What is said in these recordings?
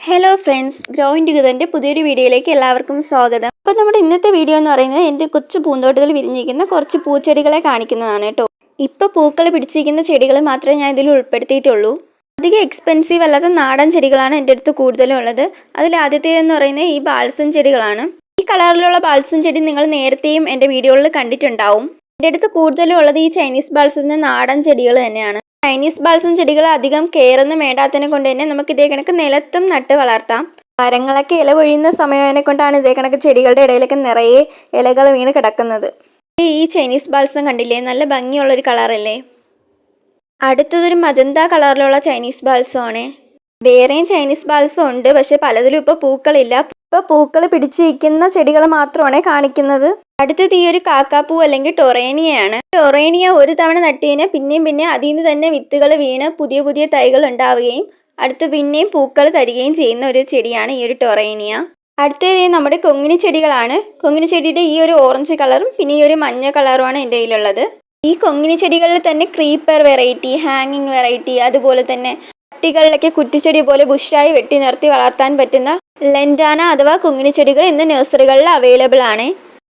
Hello friends, growing ടുഗദറിൻ്റെ പുതിയൊരു വീഡിയോയിലേക്ക് എല്ലാവർക്കും സ്വാഗതം. അപ്പോൾ നമ്മുടെ ഇന്നത്തെ വീഡിയോ എന്ന് പറയുന്നത് എൻ്റെ കൊച്ചു പൂന്തോട്ടത്തിൽ വിരിഞ്ഞിരിക്കുന്ന കുറച്ച് പൂച്ചെടികളെ കാണിക്കുന്നതാണ് കേട്ടോ. ഇപ്പോൾ പൂക്കൾ പിടിച്ചിരിക്കുന്ന ചെടികൾ മാത്രമേ ഞാൻ ഇതിൽ ഉൾപ്പെടുത്തിയിട്ടുള്ളൂ. അധികം എക്സ്പെൻസീവ് അല്ലാത്ത നാടൻ ചെടികളാണ് എൻ്റെ അടുത്ത് കൂടുതലും ഉള്ളത്. അതിൽ ആദ്യത്തേതെന്ന് പറയുന്നത് ഈ ബാൾസം ചെടികളാണ്. ഈ കളറിലുള്ള ബാൾസം ചെടി നിങ്ങൾ നേരത്തെയും എൻ്റെ വീഡിയോയിൽ കണ്ടിട്ടുണ്ടാവും. എൻ്റെ അടുത്ത് കൂടുതലും ഉള്ളത് ഈ ചൈനീസ് ബാൾസത്തിൻ്റെ നാടൻ ചെടികൾ തന്നെയാണ്. ചൈനീസ് ബാൾസം ചെടികൾ അധികം കെയറൊന്നും വേണ്ടാത്തതിനെ കൊണ്ട് തന്നെ നമുക്ക് ഇതേ കണക്ക് നിലത്തും നട്ട് വളർത്താം. മരങ്ങളൊക്കെ ഇല പൊഴിയുന്ന സമയത്തിനെ കൊണ്ടാണ് ഇതേ കണക്ക് ചെടികളുടെ ഇടയിലൊക്കെ നിറയെ ഇലകൾ വീണ് കിടക്കുന്നത്. ഈ ചൈനീസ് ബാൾസം കണ്ടില്ലേ, നല്ല ഭംഗിയുള്ളൊരു കളറല്ലേ. അടുത്തതൊരു മജന്ത കളറിലുള്ള ചൈനീസ് ബാൾസം ആണ്. വേറെയും ചൈനീസ് ബാൾസം ഉണ്ട്, പക്ഷെ പലതിലും ഇപ്പോൾ പൂക്കളില്ല. ഇപ്പോൾ പൂക്കൾ പിടിച്ചിരിക്കുന്ന ചെടികൾ മാത്രമാണ് കാണിക്കുന്നത്. അടുത്തത് ഈ ഒരു കാക്കാപ്പൂ അല്ലെങ്കിൽ ടൊറേനിയയാണ്. ടൊറേനിയ ഒരു തവണ നട്ടുകഴിഞ്ഞാൽ പിന്നെയും അതിൽ നിന്ന് തന്നെ വിത്തുകൾ വീണ് പുതിയ പുതിയ തൈകൾ ഉണ്ടാവുകയും അടുത്ത് പിന്നെയും പൂക്കൾ തരികയും ചെയ്യുന്ന ഒരു ചെടിയാണ് ഈ ഒരു ടൊറേനിയ. അടുത്തത് നമ്മുടെ കൊങ്ങിണി ചെടികളാണ്. കൊങ്ങിണി ചെടിയുടെ ഈ ഒരു ഓറഞ്ച് കളറും പിന്നെ ഈ ഒരു മഞ്ഞ കളറുമാണ് എൻ്റെ കയ്യിലുള്ളത്. ഈ കൊങ്ങിണി ചെടികളിൽ തന്നെ ക്രീപ്പർ വെറൈറ്റി, ഹാങ്ങിങ് വെറൈറ്റി, അതുപോലെ തന്നെ കുട്ടികളിലൊക്കെ കുറ്റിച്ചെടി പോലെ ബുഷായി വെട്ടി നിർത്തി വളർത്താൻ പറ്റുന്ന ലെൻഡാന അഥവാ കൊങ്ങിണി ചെടികൾ ഇന്ന് നഴ്സറികളിൽ അവൈലബിൾ ആണ്.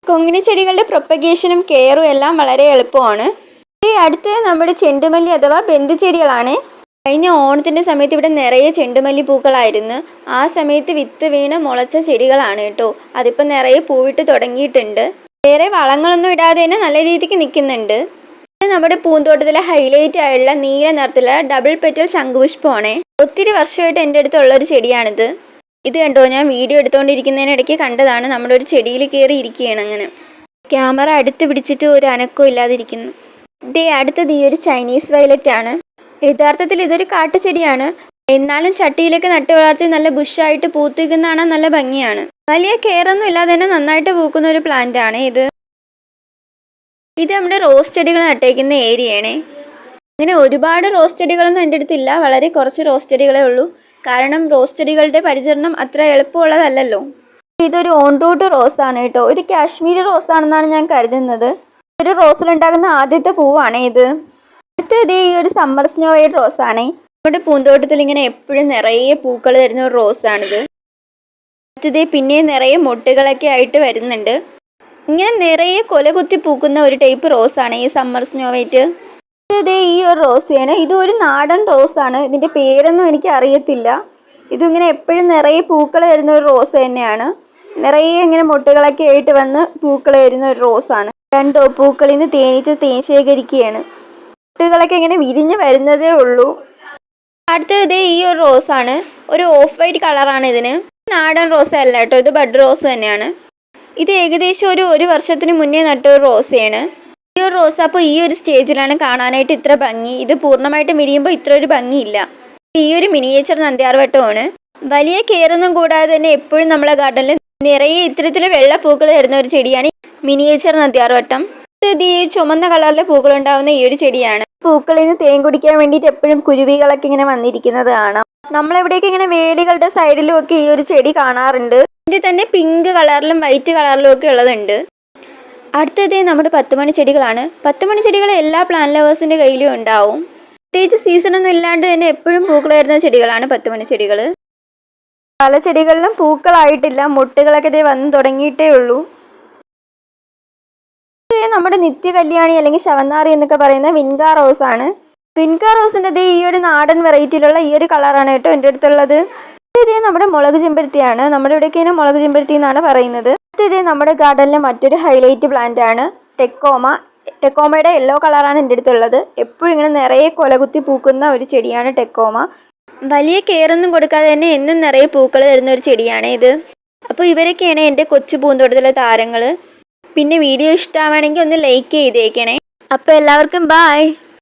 കൊങ്ങിണി ചെടികളുടെ പ്രൊപ്പഗേഷനും കെയറും എല്ലാം വളരെ എളുപ്പമാണ്. അടുത്തത് നമ്മുടെ ചെണ്ടുമല്ലി അഥവാ ബന്ധിച്ചെടികളാണ്. കഴിഞ്ഞ ഓണത്തിൻ്റെ സമയത്ത് ഇവിടെ നിറയെ ചെണ്ടുമല്ലി പൂക്കളായിരുന്നു. ആ സമയത്ത് വിത്ത് വീണ് മുളച്ച ചെടികളാണ് കേട്ടോ. അതിപ്പോൾ നിറയെ പൂവിട്ട് തുടങ്ങിയിട്ടുണ്ട്. വേറെ വളങ്ങളൊന്നും ഇടാതെ തന്നെ നല്ല രീതിക്ക് നിൽക്കുന്നുണ്ട്. നമ്മുടെ പൂന്തോട്ടത്തിലെ ഹൈലൈറ്റ് ആയുള്ള നീല നിറത്തിലുള്ള ഡബിൾ പെറ്റൽ ശംഖുപുഷ്പമാണ്. ഒത്തിരി വർഷമായിട്ട് എൻ്റെ അടുത്തുള്ളൊരു ചെടിയാണിത്. ഇത് കണ്ടോ, ഞാൻ വീഡിയോ എടുത്തുകൊണ്ടിരിക്കുന്നതിനിടയ്ക്ക് കണ്ടതാണ്. നമ്മുടെ ഒരു ചെടിയിൽ കയറി ഇരിക്കുകയാണ്. അങ്ങനെ ക്യാമറ അടുത്ത് പിടിച്ചിട്ട് ഒരു അനക്കവും ഇല്ലാതിരിക്കുന്നു. അടുത്തത് ഈ ഒരു ചൈനീസ് വയലറ്റ് ആണ്. യഥാർത്ഥത്തിൽ ഇതൊരു കാട്ടുചെടിയാണ്. എന്നാലും ചട്ടിയിലേക്ക് നട്ട് വളർത്തി നല്ല ബുഷായിട്ട് പൂത്തിക്കുന്ന കാണാൻ നല്ല ഭംഗിയാണ്. വലിയ കെയറൊന്നും ഇല്ലാതെ തന്നെ നന്നായിട്ട് പൂക്കുന്ന ഒരു പ്ലാന്റ് ആണ് ഇത്. ഇത് നമ്മുടെ റോസ് ചെടികൾ നട്ടേക്കുന്ന ഏരിയയാണ്. അങ്ങനെ ഒരുപാട് റോസ് ചെടികളൊന്നും എൻ്റെ അടുത്തില്ല. വളരെ കുറച്ച് റോസ് ചെടികളേ ഉള്ളൂ. കാരണം റോസ് ചെടികളുടെ പരിചരണം അത്ര എളുപ്പമുള്ളതല്ലല്ലോ. ഇതൊരു ഓൺ റൂട്ട് റോസ് ആണ് കേട്ടോ. ഇത് കാശ്മീരി റോസ് ആണെന്നാണ് ഞാൻ കരുതുന്നത്. ഒരു റോസിലുണ്ടാകുന്ന ആദ്യത്തെ പൂവാണ് ഇത്. അടുത്തത് ഈ ഒരു സമ്മർ സ്നോ വൈറ്റ് റോസ് ആണ്. നമ്മുടെ പൂന്തോട്ടത്തിൽ ഇങ്ങനെ എപ്പോഴും നിറയെ പൂക്കൾ തരുന്ന ഒരു റോസാണിത്. അടുത്തത് പിന്നെ നിറയെ മൊട്ടുകളൊക്കെ ആയിട്ട് വരുന്നുണ്ട്. ഇങ്ങനെ നിറയെ കൊലകുത്തി പൂക്കുന്ന ഒരു ടൈപ്പ് റോസാണ് ഈ സമ്മർ സ്നോ വൈറ്റ്. ഈ ഒരു റോസാണ്. ഇത് ഒരു നാടൻ റോസാണ്. ഇതിൻ്റെ പേരൊന്നും എനിക്ക് അറിയത്തില്ല. ഇതിങ്ങനെ എപ്പോഴും നിറയെ പൂക്കൾ തരുന്ന ഒരു റോസ് തന്നെയാണ്. നിറയെ ഇങ്ങനെ മുട്ടുകളൊക്കെ ആയിട്ട് വന്ന് പൂക്കൾ തരുന്ന ഒരു റോസാണ്. രണ്ടോ പൂക്കളിൽ നിന്ന് തേൻ ശേഖരിക്കുകയാണ്. മുട്ടുകളൊക്കെ ഇങ്ങനെ വിരിഞ്ഞ് വരുന്നതേ ഉള്ളൂ. അടുത്തത് ഈ ഒരു റോസാണ്. ഒരു ഓഫ് വൈറ്റ് കളറാണ് ഇതിന്. നാടൻ റോസ അല്ല കേട്ടോ, ഇത് ബഡ് റോസ് തന്നെയാണ്. ഇത് ഏകദേശം ഒരു വർഷത്തിന് മുന്നേ നട്ടൊരു റോസയാണ്. ഈ ഒരു റോസ അപ്പോൾ ഈ ഒരു സ്റ്റേജിലാണ് കാണാനായിട്ട് ഇത്ര ഭംഗി. ഇത് പൂർണ്ണമായിട്ടും വിരിയുമ്പോൾ ഇത്ര ഒരു ഭംഗിയില്ല. ഈ ഒരു മിനിയേച്ചർ നന്ദ്യാർവട്ടമാണ്. വലിയ കെയറൊന്നും കൂടാതെ തന്നെ എപ്പോഴും നമ്മളെ ഗാർഡനിൽ നിറയെ ഇത്തരത്തിൽ വെള്ളപ്പൂക്കൾ തരുന്ന ഒരു ചെടിയാണ് മിനിയേച്ചർ നന്ദ്യാർവട്ടം. ഇത് ഈ ചുമന്ന കളറിലെ പൂക്കൾ ഉണ്ടാവുന്ന ഈ ഒരു ചെടിയാണ്. പൂക്കളിൽ നിന്ന് തേൻ കുടിക്കാൻ വേണ്ടിയിട്ട് എപ്പോഴും കുരുവികളൊക്കെ ഇങ്ങനെ വന്നിരിക്കുന്നത് കാണാം. നമ്മളെവിടെയൊക്കെ ഇങ്ങനെ വേലികളുടെ സൈഡിലും ഒക്കെ ഈ ഒരു ചെടി കാണാറുണ്ട്. ഇതിൻ്റെ തന്നെ പിങ്ക് കളറിലും വൈറ്റ് കളറിലും ഒക്കെ ഉള്ളതുണ്ട്. അടുത്തത് നമ്മുടെ 10 മണി ചെടികളാണ്. 10 മണി ചെടികൾ എല്ലാ പ്ലാന്റ് ലവേഴ്സിൻ്റെ കയ്യിലും ഉണ്ടാവും. പ്രത്യേകിച്ച് സീസണൊന്നും ഇല്ലാണ്ട് തന്നെ എപ്പോഴും പൂക്കൾ വരുന്ന ചെടികളാണ് 10 മണി ചെടികൾ. പല ചെടികളിലും പൂക്കളായിട്ടില്ല, മുട്ടുകളൊക്കെ വന്ന് തുടങ്ങിയിട്ടേ ഉള്ളൂ. നമ്മുടെ നിത്യ കല്യാണി അല്ലെങ്കിൽ ശവന്നാറി എന്നൊക്കെ പറയുന്ന വിൻകാ റോസ് ആണ്. വിൻകാ റോസിൻ്റെ ഈ ഒരു നാടൻ വെറൈറ്റിയിലുള്ള ഈ ഒരു കളറാണ് കേട്ടോ എൻ്റെ അടുത്തുള്ളത്. ഇത് നമ്മുടെ മുളക് ചെമ്പരത്തിയാണ്. നമ്മുടെ ഇവിടേക്ക് ഇതിനെ മുളക് ചെമ്പരത്തി എന്നാണ് പറയുന്നത്. ഇത് നമ്മുടെ ഗാർഡനിലെ മറ്റൊരു ഹൈലൈറ്റ് പ്ലാന്റ് ആണ് ടെക്കോമ. ടെക്കോമയുടെ യെല്ലോ കളറാണ് എൻ്റെ അടുത്തുള്ളത്. എപ്പോഴും ഇങ്ങനെ നിറയെ കൊലകുത്തി പൂക്കുന്ന ഒരു ചെടിയാണ് ടെക്കോമ. വലിയ കെയറൊന്നും കൊടുക്കാതെ തന്നെ എന്നും നിറയെ പൂക്കൾ തരുന്ന ഒരു ചെടിയാണ് ഇത്. അപ്പോൾ ഇവരൊക്കെയാണ് എൻ്റെ കൊച്ചു പൂന്തോട്ടത്തിലെ താരങ്ങൾ. പിന്നെ വീഡിയോ ഇഷ്ടമാണെങ്കിൽ ഒന്ന് ലൈക്ക് ചെയ്തേക്കണേ. അപ്പോൾ എല്ലാവർക്കും ബായ്.